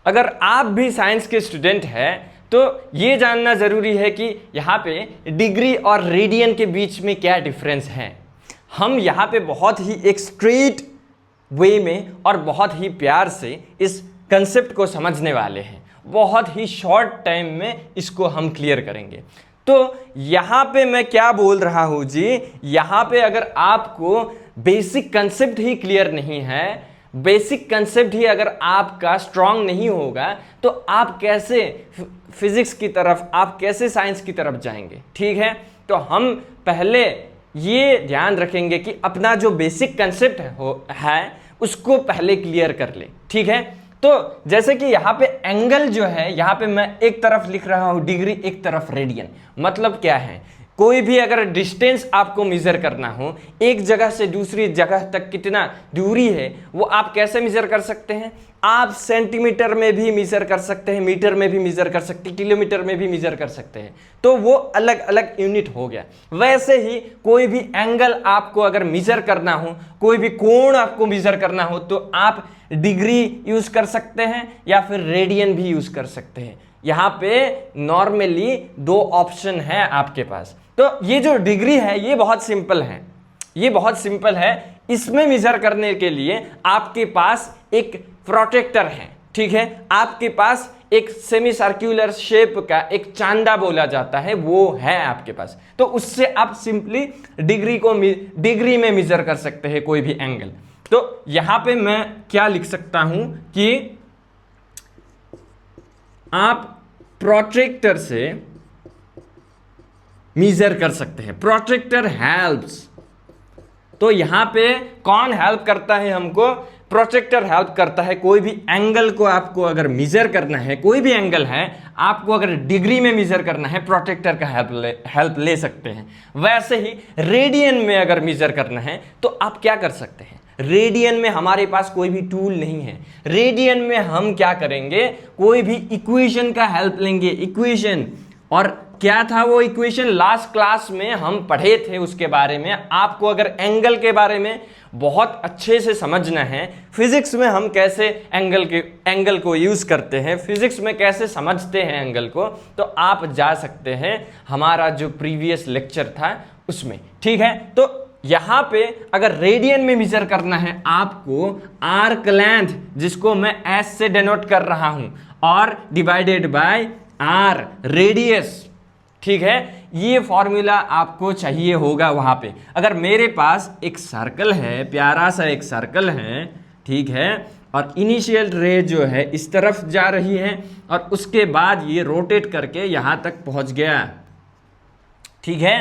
अगर आप भी साइंस के स्टूडेंट हैं तो ये जानना ज़रूरी है कि यहाँ पे डिग्री और रेडियन के बीच में क्या डिफरेंस है। हम यहाँ पे बहुत ही एक स्ट्रेट वे में और बहुत ही प्यार से इस कंसेप्ट को समझने वाले हैं। बहुत ही शॉर्ट टाइम में इसको हम क्लियर करेंगे। तो यहाँ पे मैं क्या बोल रहा हूँ जी, यहाँ पे अगर आपको बेसिक कंसेप्ट ही क्लियर नहीं है, बेसिक कंसेप्ट ही अगर आपका स्ट्रांग नहीं होगा तो आप कैसे फिजिक्स की तरफ, आप कैसे साइंस की तरफ जाएंगे। ठीक है, तो हम पहले ये ध्यान रखेंगे कि अपना जो बेसिक कंसेप्ट है उसको पहले क्लियर कर ले। ठीक है, तो जैसे कि यहाँ पे एंगल जो है, यहाँ पे मैं एक तरफ लिख रहा हूँ डिग्री, एक तरफ रेडियन। मतलब क्या है, कोई भी अगर डिस्टेंस आपको मेजर करना हो, एक जगह से दूसरी जगह तक कितना दूरी है वो आप कैसे मेजर कर सकते हैं। आप सेंटीमीटर में भी मेजर कर सकते हैं, मीटर में भी मेजर कर सकते हैं, किलोमीटर में भी मेजर कर सकते हैं। तो वो अलग अलग यूनिट हो गया। वैसे ही कोई भी एंगल आपको अगर मेजर करना हो, कोई भी कोण आपको मेजर करना हो तो आप डिग्री यूज कर सकते हैं या फिर रेडियन भी यूज कर सकते हैं। यहाँ पे नॉर्मली दो ऑप्शन है आपके पास। तो ये जो डिग्री है ये बहुत सिंपल है, ये बहुत सिंपल है। इसमें मेजर करने के लिए आपके पास एक प्रोटेक्टर है। ठीक है, आपके पास एक सेमी सर्कुलर शेप का एक चांदा बोला जाता है, वो है आपके पास। तो उससे आप सिंपली डिग्री में मेजर कर सकते हैं कोई भी एंगल। तो यहां पे मैं क्या लिख सकता हूं कि आप प्रोट्रैक्टर से मेजर कर सकते हैं। Protractor helps. तो यहां पे कौन हेल्प करता है हमको? प्रोट्रैक्टर हेल्प करता है। कोई भी एंगल को आपको अगर मेजर करना है, कोई भी एंगल है आपको अगर डिग्री में मेजर करना है, प्रोट्रैक्टर का हेल्प ले सकते हैं। वैसे ही रेडियन में अगर मेजर करना है तो आप क्या कर सकते हैं? रेडियन में हमारे पास कोई भी टूल नहीं है। रेडियन में हम क्या करेंगे? कोई भी इक्वेशन का हेल्प लेंगे। इक्वेशन, और क्या था वो इक्वेशन? लास्ट क्लास में हम पढ़े थे उसके बारे में। आपको अगर एंगल के बारे में बहुत अच्छे से समझना है, फिजिक्स में हम कैसे एंगल को यूज करते हैं, फिजिक्स में कैसे समझते हैं एंगल को, तो आप जा सकते हैं हमारा जो प्रीवियस लेक्चर था उसमें। ठीक है, तो यहां पे अगर रेडियन में मेजर करना है आपको, आर्क लेंथ, जिसको मैं एस से डिनोट कर रहा हूं, और डिवाइडेड बाय आर रेडियस। ठीक है, ये फॉर्मूला आपको चाहिए होगा वहां पे। अगर मेरे पास एक सर्कल है, प्यारा सा एक सर्कल है, ठीक है, और इनिशियल रे जो है इस तरफ जा रही है और उसके बाद ये रोटेट करके यहां तक पहुंच गया। ठीक है,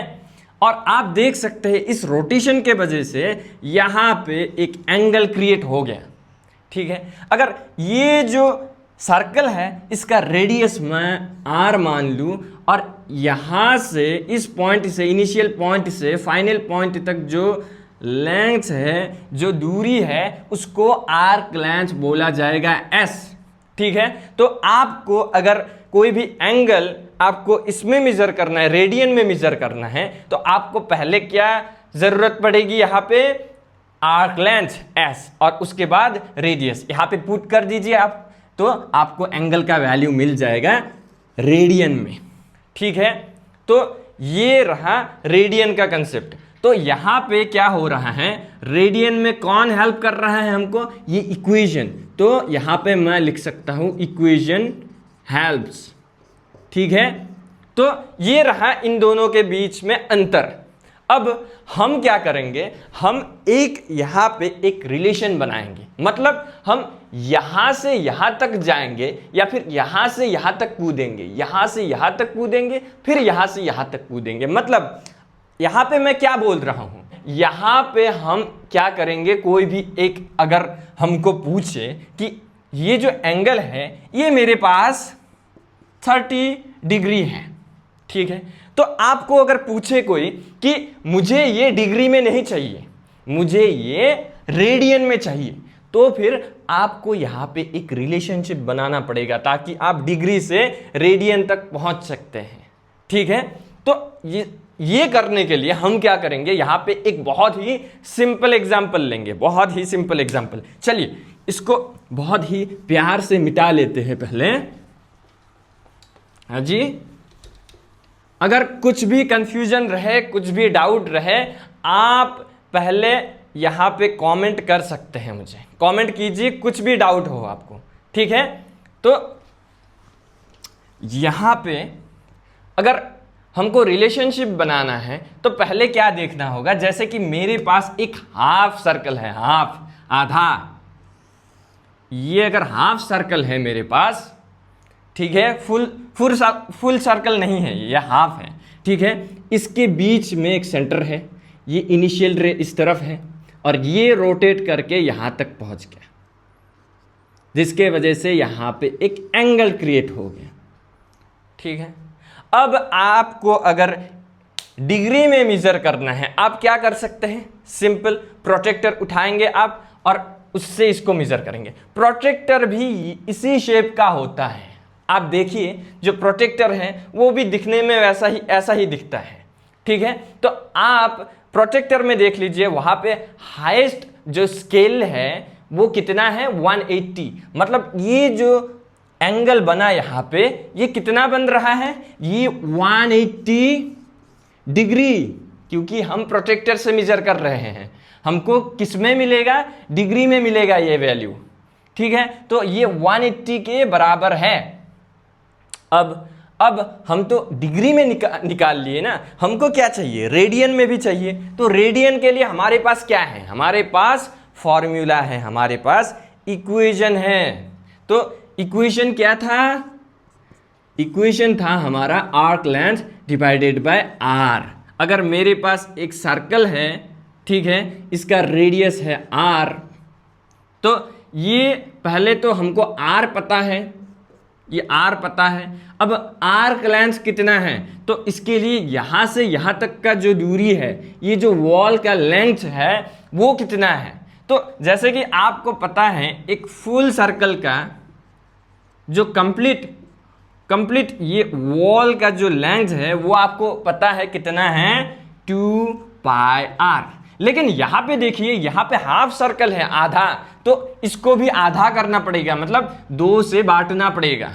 और आप देख सकते हैं इस रोटेशन के वजह से यहां पे एक एंगल क्रिएट हो गया। ठीक है, अगर ये जो सर्कल है इसका रेडियस मैं आर मान लूं और यहां से इस पॉइंट से, इनिशियल पॉइंट से फाइनल पॉइंट तक जो लेंथ है, जो दूरी है, उसको आर्क लेंथ बोला जाएगा एस। ठीक है, तो आपको अगर कोई भी एंगल आपको इसमें मेजर करना है, रेडियन में मेजर करना है, तो आपको पहले क्या जरूरत पड़ेगी? यहाँ पे आर्क लेंथ एस और उसके बाद रेडियस यहाँ पे पुट कर दीजिए आप, तो आपको एंगल का वैल्यू मिल जाएगा रेडियन में। ठीक है, तो ये रहा रेडियन का कंसेप्ट। तो यहां पे क्या हो रहा है? रेडियन में कौन हेल्प कर रहा है हमको? ये इक्वेशन। तो यहां पे मैं लिख सकता हूं इक्वेशन हेल्प्स। ठीक है, तो ये रहा इन दोनों के बीच में अंतर। अब हम क्या करेंगे? हम एक यहां पे एक रिलेशन बनाएंगे। मतलब हम यहां से यहां तक जाएंगे या फिर यहां से यहां तक कूदेंगे, यहां से यहां तक कूदेंगे, फिर यहां से यहां तक कूदेंगे। मतलब यहां पे मैं क्या बोल रहा हूं? यहां पे हम क्या करेंगे? कोई भी एक अगर हमको पूछे कि ये जो एंगल है ये मेरे पास 30 डिग्री है। ठीक है, तो आपको अगर पूछे कोई कि मुझे ये डिग्री में नहीं चाहिए, मुझे ये रेडियन में चाहिए, तो फिर आपको यहां पे एक रिलेशनशिप बनाना पड़ेगा ताकि आप डिग्री से रेडियन तक पहुंच सकते हैं। ठीक है, तो ये करने के लिए हम क्या करेंगे? यहां पे एक बहुत ही सिंपल एग्जांपल लेंगे, बहुत ही सिंपल एग्जांपल। चलिए इसको बहुत ही प्यार से मिटा लेते हैं पहले। हाँ जी, अगर कुछ भी कंफ्यूजन रहे, कुछ भी डाउट रहे, आप पहले यहाँ पे कमेंट कर सकते हैं, मुझे कमेंट कीजिए कुछ भी डाउट हो आपको, ठीक है। तो यहाँ पे अगर हमको रिलेशनशिप बनाना है तो पहले क्या देखना होगा, जैसे कि मेरे पास एक हाफ सर्कल है, हाफ, आधा, ये अगर हाफ सर्कल है मेरे पास, ठीक है, फुल सर्कल नहीं है, ये हाफ है, ठीक है। इसके बीच में एक सेंटर है, ये इनिशियल रे इस तरफ है और ये रोटेट करके यहां तक पहुंच गया, जिसके वजह से यहां पे एक एंगल क्रिएट हो गया, ठीक है। अब आपको अगर डिग्री में मेजर करना है, आप क्या कर सकते हैं, सिंपल प्रोट्रैक्टर उठाएंगे आप और उससे इसको मेजर करेंगे। प्रोट्रैक्टर भी इसी शेप का होता है, आप देखिए जो प्रोट्रैक्टर है वो भी दिखने में वैसा ही, ऐसा ही दिखता है, ठीक है। तो आप प्रोट्रैक्टर में देख लीजिए, वहां पे हाईएस्ट जो स्केल है वो कितना है, 180। मतलब ये जो एंगल बना यहां पे, ये कितना बन रहा है, ये 180 डिग्री, क्योंकि हम प्रोट्रैक्टर से मेजर कर रहे हैं। हमको किस में मिलेगा, डिग्री में मिलेगा ये वैल्यू, ठीक है। तो ये 180 के बराबर है। अब हम तो डिग्री में निकाल लिए ना, हमको क्या चाहिए, रेडियन में भी चाहिए। तो रेडियन के लिए हमारे पास क्या है, हमारे पास फॉर्मूला है, हमारे पास इक्वेशन है। तो इक्वेशन क्या था, इक्वेशन था हमारा arc length divided by R. अगर मेरे पास एक सर्कल है, ठीक है, इसका रेडियस है आर, तो ये पहले तो हमको आर पता है, ये आर पता है। अब आर्क लेंथ कितना है, तो इसके लिए यहां से यहां तक का जो दूरी है, ये जो वॉल का लेंथ है वो कितना है। तो जैसे कि आपको पता है एक फुल सर्कल का जो कंप्लीट ये वॉल का जो लेंथ है वो आपको पता है कितना है, 2 पाई आर। लेकिन यहां पे देखिए, यहां पे हाफ सर्कल है, आधा, तो इसको भी आधा करना पड़ेगा, मतलब 2 से बांटना पड़ेगा।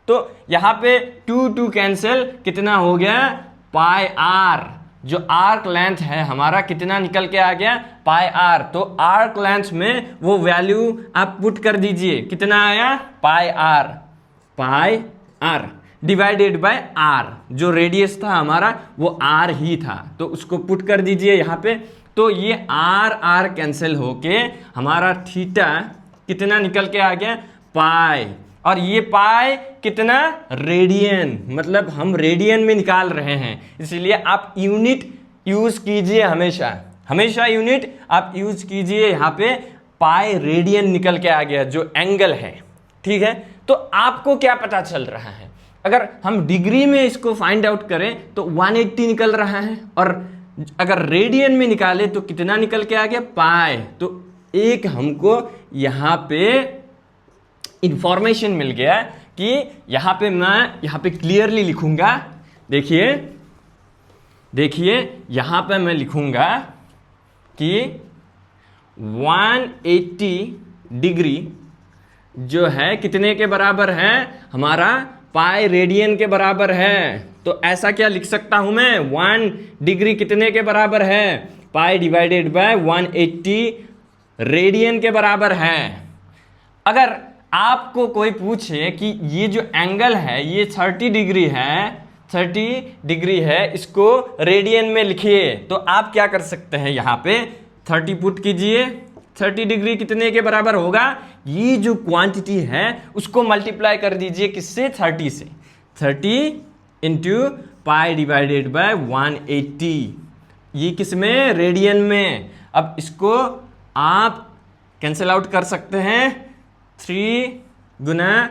तो यहां पे 2 कैंसिल, कितना हो गया, पाई आर। जो आर्क लेंथ है हमारा कितना निकल के आ गया, पाई आर। तो आर्क लेंथ में वो वैल्यू आप पुट कर दीजिए, कितना आया, पाई आर डिवाइडेड बाय आर। जो रेडियस था हमारा वो आर ही था, तो उसको पुट कर दीजिए यहाँ पे। तो ये आर कैंसिल होके हमारा थीटा कितना निकल के आ गया, पाई। और ये पाई कितना, रेडियन, मतलब हम रेडियन में निकाल रहे हैं, इसलिए आप यूनिट यूज कीजिए, हमेशा यूनिट आप यूज कीजिए। यहाँ पे पाई रेडियन निकल के आ गया जो एंगल है, ठीक है। तो आपको क्या पता चल रहा है, अगर हम डिग्री में इसको फाइंड आउट करें तो 180 निकल रहा है, और अगर रेडियन में निकाले तो कितना निकल के आ गया, पाई। तो एक हमको यहाँ पे इंफॉर्मेशन मिल गया कि यहाँ पे मैं यहाँ पे क्लियरली लिखूंगा, देखिए यहाँ पे मैं लिखूंगा कि 180 डिग्री जो है कितने के बराबर है, हमारा पाई रेडियन के बराबर है। तो ऐसा क्या लिख सकता हूं मैं, 1 डिग्री कितने के बराबर है, पाई डिवाइडेड बाय 180 रेडियन के बराबर है। अगर आपको कोई पूछे कि ये जो एंगल है ये 30 डिग्री है, इसको रेडियन में लिखिए, तो आप क्या कर सकते हैं, यहाँ पे 30 पुट कीजिए, 30 डिग्री कितने के बराबर होगा, ये जो क्वांटिटी है उसको मल्टीप्लाई कर दीजिए किससे, 30 से, 30 इंटू पाई डिवाइडेड बाय 180, ये किस में, रेडियन में। अब इसको आप कैंसिल आउट कर सकते हैं, 3 गुना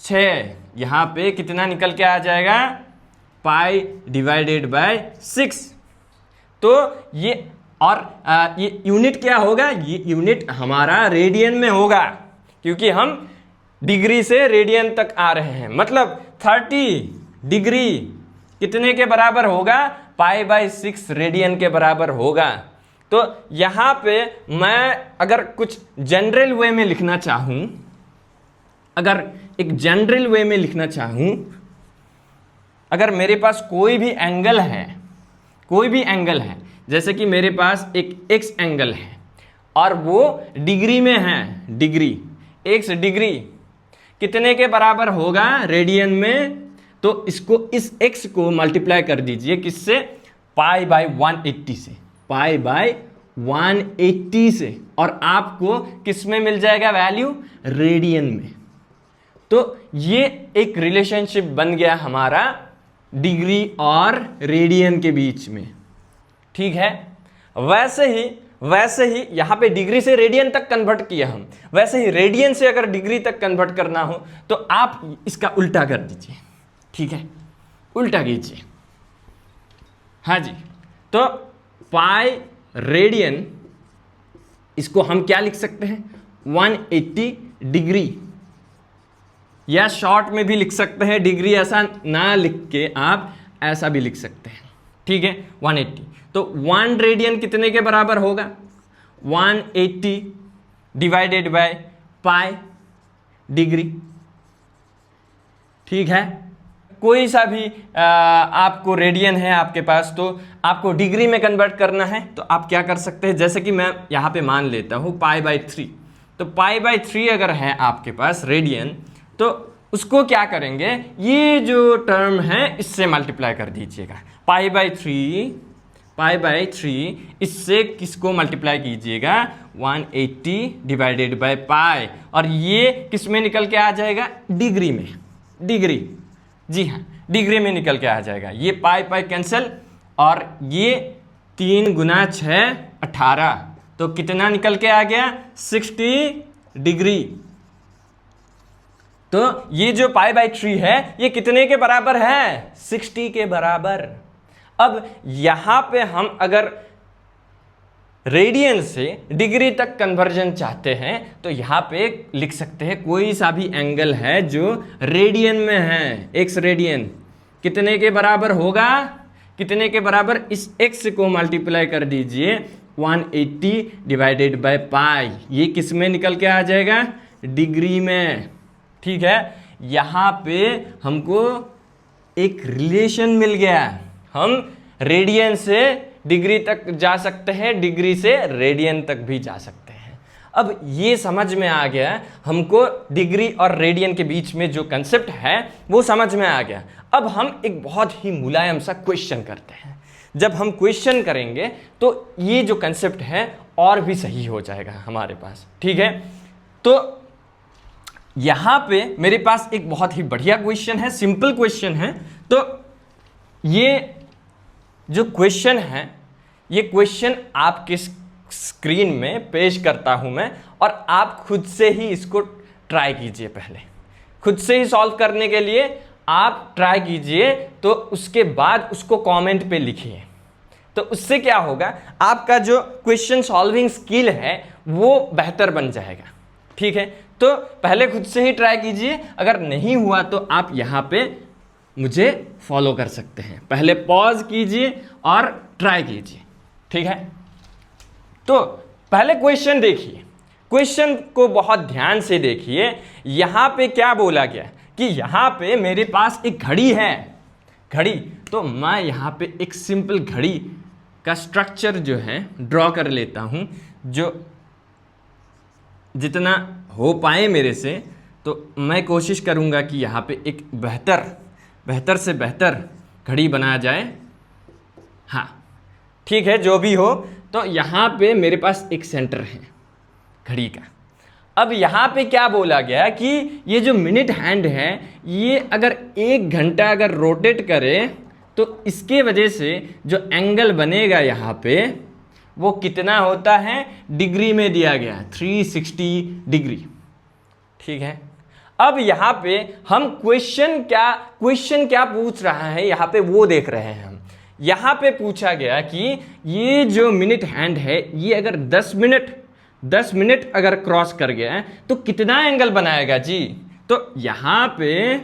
6, यहाँ पे कितना निकल के आ जाएगा, पाई डिवाइडेड बाय 6। तो ये और ये यूनिट क्या होगा, ये यूनिट हमारा रेडियन में होगा, क्योंकि हम डिग्री से रेडियन तक आ रहे हैं। मतलब 30 डिग्री कितने के बराबर होगा, पाई बाय 6 रेडियन के बराबर होगा। तो यहाँ पे मैं अगर कुछ जनरल वे में लिखना चाहूँ, अगर एक जनरल वे में लिखना चाहूँ, अगर मेरे पास कोई भी एंगल है, कोई भी एंगल है, जैसे कि मेरे पास एक एक्स एंगल है और वो डिग्री में है, डिग्री, एक्स डिग्री कितने के बराबर होगा रेडियन में, तो इसको, इस एक्स को मल्टीप्लाई कर दीजिए किससे, पाई बाय 180 से, पाई बाय 180 से, और आपको किस में मिल जाएगा वैल्यू, रेडियन में। तो ये एक रिलेशनशिप बन गया हमारा डिग्री और रेडियन के बीच में, ठीक है। वैसे ही यहां पे डिग्री से रेडियन तक कन्वर्ट किया हम, वैसे ही रेडियन से अगर डिग्री तक कन्वर्ट करना हो तो आप इसका उल्टा कर दीजिए, ठीक है, उल्टा कीजिए। हाँ जी, तो पाई रेडियन, इसको हम क्या लिख सकते हैं, 180 डिग्री, या शॉर्ट में भी लिख सकते हैं, डिग्री ऐसा ना लिख के आप ऐसा भी लिख सकते हैं, ठीक है, 180। तो 1 रेडियन कितने के बराबर होगा, 180 डिवाइडेड बाय पाई डिग्री, ठीक है। कोई सा भी आपको रेडियन है आपके पास, तो आपको डिग्री में कन्वर्ट करना है, तो आप क्या कर सकते हैं, जैसे कि मैं यहाँ पे मान लेता हूँ पाई बाय 3, तो पाई बाय 3 अगर है आपके पास रेडियन, तो उसको क्या करेंगे, ये जो टर्म है इससे मल्टीप्लाई कर दीजिएगा, पाई बाय 3 इससे किसको मल्टीप्लाई कीजिएगा, 180 डिवाइडेड बाय पाई, और ये किस में निकल के आ जाएगा, डिग्री में, डिग्री, जी हाँ, डिग्री में निकल के आ जाएगा। ये पाई पाई कैंसिल, और ये 3 गुना 6 18, तो कितना निकल के आ गया, 60 डिग्री। तो ये जो पाई बाय 3 है ये कितने के बराबर है, 60 के बराबर। अब यहां पे हम अगर रेडियन से डिग्री तक कन्वर्जन चाहते हैं तो यहां पे लिख सकते हैं कोई सा भी एंगल है जो रेडियन में है, एक्स रेडियन कितने के बराबर होगा, कितने के बराबर, इस एक्स को मल्टीप्लाई कर दीजिए 180 डिवाइडेड बाय पाई, ये किस में निकल के आ जाएगा, डिग्री में, ठीक है। यहां पे हमको एक रिलेशन मिल गया, हम रेडियन से डिग्री तक जा सकते हैं, डिग्री से रेडियन तक भी जा सकते हैं। अब ये समझ में आ गया हमको, डिग्री और रेडियन के बीच में जो कंसेप्ट है वो समझ में आ गया। अब हम एक बहुत ही मुलायम सा क्वेश्चन करते हैं, जब हम क्वेश्चन करेंगे तो ये जो कंसेप्ट है और भी सही हो जाएगा हमारे पास, ठीक है। तो यहां पे मेरे पास एक बहुत ही बढ़िया क्वेश्चन है, सिंपल क्वेश्चन है। तो ये जो क्वेश्चन है, ये क्वेश्चन आपके स्क्रीन में पेश करता हूं मैं, और आप खुद से ही इसको ट्राई कीजिए। पहले खुद से ही सॉल्व करने के लिए आप ट्राई कीजिए, तो उसके बाद उसको कमेंट पे लिखिए। तो उससे क्या होगा, आपका जो क्वेश्चन सॉल्विंग स्किल है वो बेहतर बन जाएगा, ठीक है। तो पहले खुद से ही ट्राई कीजिए, अगर नहीं हुआ तो आप यहाँ पे मुझे फॉलो कर सकते हैं। पहले पॉज कीजिए और ट्राई कीजिए, ठीक है। तो पहले क्वेश्चन देखिए, क्वेश्चन को बहुत ध्यान से देखिए। यहाँ पे क्या बोला गया कि यहाँ पे मेरे पास एक घड़ी है, घड़ी, तो मैं यहाँ पे एक सिंपल घड़ी का स्ट्रक्चर जो है ड्रॉ कर लेता हूँ, जो जितना हो पाए मेरे से। तो मैं कोशिश करूँगा कि यहाँ पे एक बेहतर से बेहतर घड़ी बनाया जाए। हाँ ठीक है, जो भी हो। तो यहाँ पे मेरे पास एक सेंटर है घड़ी का। अब यहाँ पे क्या बोला गया कि ये जो मिनट हैंड है, ये अगर 1 घंटा अगर रोटेट करे तो इसके वजह से जो एंगल बनेगा यहाँ पे वो कितना होता है, डिग्री में दिया गया 360 डिग्री, ठीक है। अब यहाँ पे हम क्वेश्चन क्या पूछ रहा है यहाँ पे वो देख रहे हैं हम। यहाँ पे पूछा गया कि ये जो मिनट हैंड है ये अगर 10 मिनट अगर क्रॉस कर गया है तो कितना एंगल बनाएगा जी। तो यहाँ पे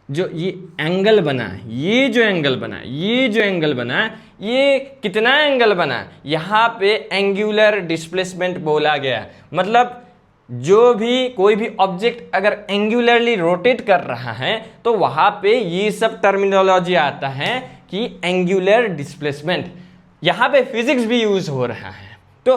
जो ये एंगल बना है, ये जो एंगल बना है, ये जो एंगल बना है, ये कितना एंगल बना है, यहाँ पे एंगुलर डिस्प्लेसमेंट बोला गया। मतलब जो भी कोई भी ऑब्जेक्ट अगर एंगुलरली रोटेट कर रहा है तो वहां पे ये सब टर्मिनोलॉजी आता है कि एंगुलर डिस्प्लेसमेंट। यहाँ पे फिजिक्स भी यूज हो रहा है, तो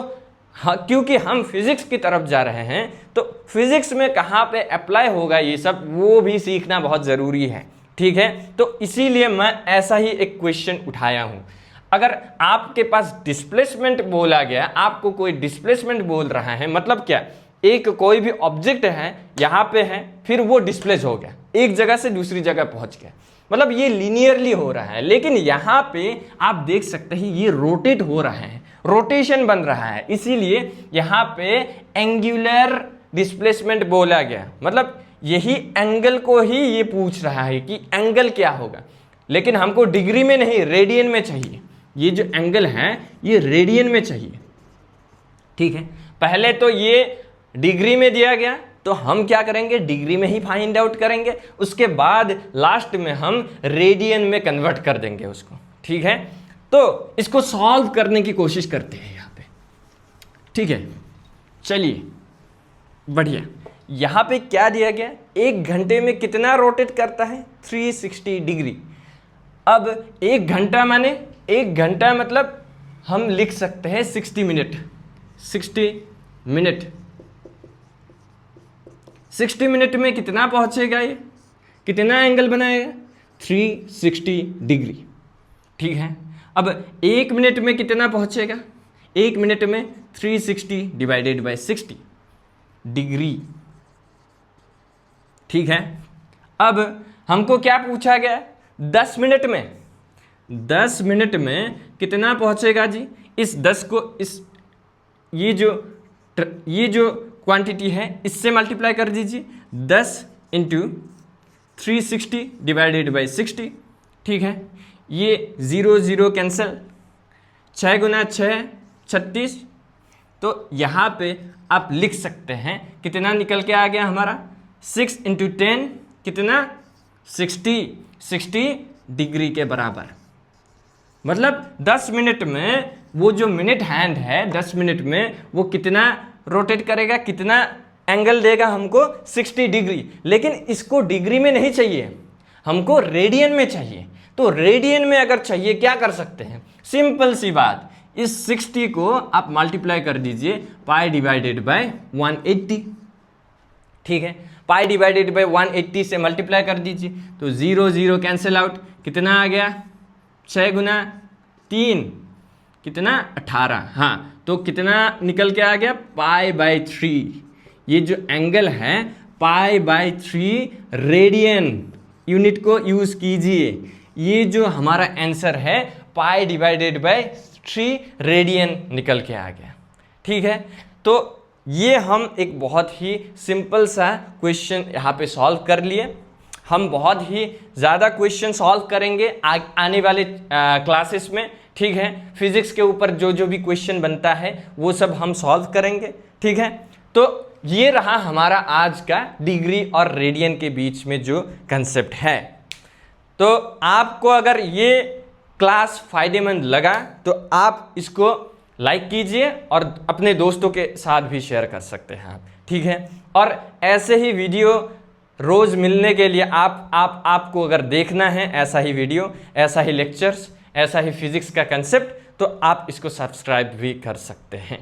हाँ, क्योंकि हम फिजिक्स की तरफ जा रहे हैं तो फिजिक्स में कहाँ पे अप्लाई होगा ये सब, वो भी सीखना बहुत ज़रूरी है। ठीक है, तो इसीलिए मैं ऐसा ही एक क्वेश्चन उठाया हूँ। अगर आपके पास डिस्प्लेसमेंट बोला गया, आपको कोई डिस्प्लेसमेंट बोल रहा है, मतलब क्या, एक कोई भी ऑब्जेक्ट है यहाँ पे है, फिर वो डिस्प्लेस हो गया, एक जगह से दूसरी जगह पहुँच गया, मतलब ये लीनियरली हो रहा है। लेकिन यहाँ पे आप देख सकते हैं ये रोटेट हो रहा है, रोटेशन बन रहा है, इसीलिए यहाँ पे एंगुलर डिस्प्लेसमेंट बोला गया। मतलब यही एंगल को ही ये पूछ रहा है कि एंगल क्या होगा, लेकिन हमको डिग्री में नहीं, रेडियन में चाहिए। ये जो एंगल है ये रेडियन में चाहिए। ठीक है, पहले तो ये डिग्री में दिया गया तो हम क्या करेंगे, डिग्री में ही फाइंड आउट करेंगे, उसके बाद लास्ट में हम रेडियन में कन्वर्ट कर देंगे उसको। ठीक है, तो इसको सॉल्व करने की कोशिश करते हैं यहाँ पे। ठीक है, चलिए बढ़िया। यहाँ पे क्या दिया गया, 1 घंटे में कितना रोटेट करता है, 360 डिग्री। अब 1 घंटा माने 1 घंटा मतलब हम लिख सकते हैं 60 मिनट। 60 मिनट 60 मिनट में कितना पहुंचेगा, ये कितना एंगल बनाएगा, 360 डिग्री। ठीक है, अब 1 मिनट में कितना पहुंचेगा, 1 मिनट में 360 डिवाइडेड बाय 60 डिग्री। ठीक है, अब हमको क्या पूछा गया, 10 मिनट में, 10 मिनट में कितना पहुंचेगा जी। इस 10 को इस ये जो क्वांटिटी है इससे मल्टीप्लाई कर दीजिए, 10 इंटू 360 डिवाइडेड बाई 60। ठीक है, ये 0 0 कैंसिल, 6 गुना 6 36। तो यहाँ पे आप लिख सकते हैं कितना निकल के आ गया हमारा, 6 इंटू 10 कितना, 60 डिग्री के बराबर। मतलब 10 मिनट में वो जो मिनट हैंड है 10 मिनट में वो कितना रोटेट करेगा, कितना एंगल देगा हमको, 60 डिग्री। लेकिन इसको डिग्री में नहीं चाहिए, हमको रेडियन में चाहिए। तो रेडियन में अगर चाहिए क्या कर सकते हैं, सिंपल सी बात, इस 60 को आप मल्टीप्लाई कर दीजिए पाई डिवाइडेड बाय 180। ठीक है, पाई डिवाइडेड बाय 180 से मल्टीप्लाई कर दीजिए तो 0 0 कैंसिल आउट, कितना आ गया, 6 गुना 3 कितना, 18। हाँ, तो कितना निकल के आ गया, पाई बाय 3। ये जो एंगल है पाई बाय 3 रेडियन, यूनिट को यूज कीजिए। ये जो हमारा आंसर है पाई डिवाइडेड बाय 3 रेडियन निकल के आ गया। ठीक है, तो ये हम एक बहुत ही सिंपल सा क्वेश्चन यहाँ पे सॉल्व कर लिए। हम बहुत ही ज़्यादा क्वेश्चन सॉल्व करेंगे आने वाले क्लासेस में। ठीक है, फिजिक्स के ऊपर जो भी क्वेश्चन बनता है वो सब हम सॉल्व करेंगे। ठीक है, तो ये रहा हमारा आज का डिग्री और रेडियन के बीच में जो कंसेप्ट है। तो आपको अगर ये क्लास फायदेमंद लगा तो आप इसको लाइक कीजिए और अपने दोस्तों के साथ भी शेयर कर सकते हैं आप। ठीक है, और ऐसे ही वीडियो रोज़ मिलने के लिए आपको अगर देखना है ऐसा ही वीडियो, ऐसा ही लेक्चर्स, ऐसा ही फिजिक्स का कंसेप्ट, तो आप इसको सब्सक्राइब भी कर सकते हैं।